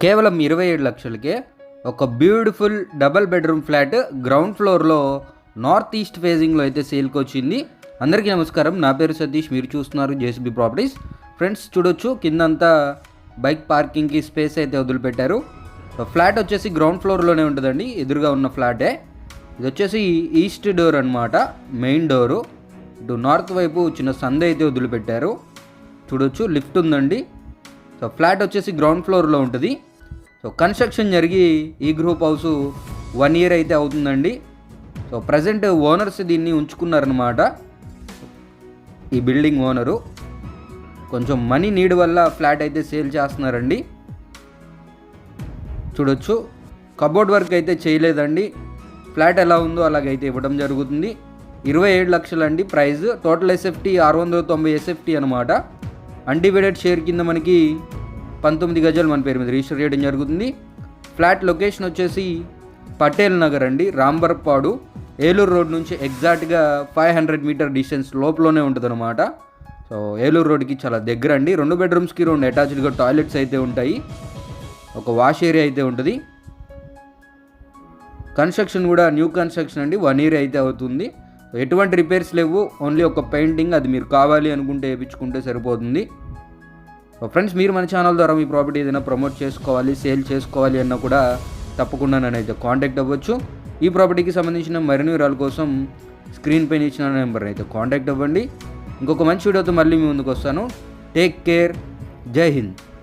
కేవలం 27 లక్షలకే ఒక beautiful double bedroom flat ground ఫ్లోర్లో నార్త్ ఈస్ట్ ఫేజింగ్లో అయితే సేల్కి వచ్చింది. అందరికీ నమస్కారం, నా పేరు సతీష్, మీరు చూస్తున్నారు జేసీబీ ప్రాపర్టీస్. ఫ్రెండ్స్ చూడొచ్చు, కిందంతా బైక్ పార్కింగ్కి స్పేస్ అయితే వదిలిపెట్టారు. ఫ్లాట్ వచ్చేసి గ్రౌండ్ ఫ్లోర్లోనే ఉంటుందండి, ఎదురుగా ఉన్న ఫ్లాటే. ఇది వచ్చేసి ఈస్ట్ డోర్ అనమాట, మెయిన్ డోరు. ఇటు నార్త్ వైపు చిన్న సంద అయితే వదిలిపెట్టారు. చూడొచ్చు, లిఫ్ట్ ఉందండి. సో ఫ్లాట్ వచ్చేసి గ్రౌండ్ ఫ్లోర్లో ఉంటుంది. సో కన్స్ట్రక్షన్ జరిగి ఈ గ్రూప్ హౌస్ 1 year అయితే అవుతుందండి. సో ప్రజెంట్ ఓనర్స్ దీన్ని ఉంచుకున్నారనమాట. ఈ బిల్డింగ్ ఓనరు కొంచెం మనీ నీడ్ వల్ల ఫ్లాట్ అయితే సేల్ చేస్తున్నారండి. చూడొచ్చు, కబోర్డ్ వర్క్ అయితే చేయలేదండి. ఫ్లాట్ ఎలా ఉందో అలాగైతే ఇవ్వడం జరుగుతుంది. 27 లక్షలు అండి ప్రైస్. టోటల్ ఎస్ఎఫ్టీ 690 ఎస్ఎఫ్టీ అనమాట. అన్డివైడెడ్ షేర్ కింద మనకి 19 గజాలు మన పేరు మీద రిజిస్టర్ చేయడం జరుగుతుంది. ఫ్లాట్ లొకేషన్ వచ్చేసి పటేల్ నగర్ అండి, రాంబర్పాడు, ఏలూరు రోడ్ నుంచి ఎగ్జాక్ట్గా 500 మీటర్ డిస్టెన్స్ లోపలనే ఉంటుంది అనమాట. సో ఏలూరు రోడ్కి చాలా దగ్గర అండి. 2 బెడ్రూమ్స్కి 2 అటాచ్డ్గా టాయిలెట్స్ అయితే ఉంటాయి, ఒక వాష్ ఏరియా అయితే ఉంటుంది. కన్స్ట్రక్షన్ కూడా న్యూ కన్స్ట్రక్షన్ అండి, 1 year అయితే అవుతుంది. ఎటువంటి రిపేర్స్ లేవు, ఓన్లీ ఒక పెయింటింగ్, అది మీరు కావాలి అనుకుంటే వేయించుకుంటే సరిపోతుంది. ఫ్రెండ్స్, మీరు మన ఛానల్ ద్వారా మీ ప్రాపర్టీ ఏదైనా ప్రమోట్ చేసుకోవాలి, సేల్ చేసుకోవాలి అన్నా కూడా తప్పకుండా నన్నైతే కాంటాక్ట్ అవ్వచ్చు. ఈ ప్రాపర్టీకి సంబంధించిన మరిన్ని వివరాల కోసం స్క్రీన్ పైన ఇచ్చిన నెంబర్ అయితే కాంటాక్ట్ అవ్వండి. ఇంకొక మంచి వీడియోతో మళ్ళీ మీ ముందుకు వస్తాను. టేక్ కేర్, జై హింద్.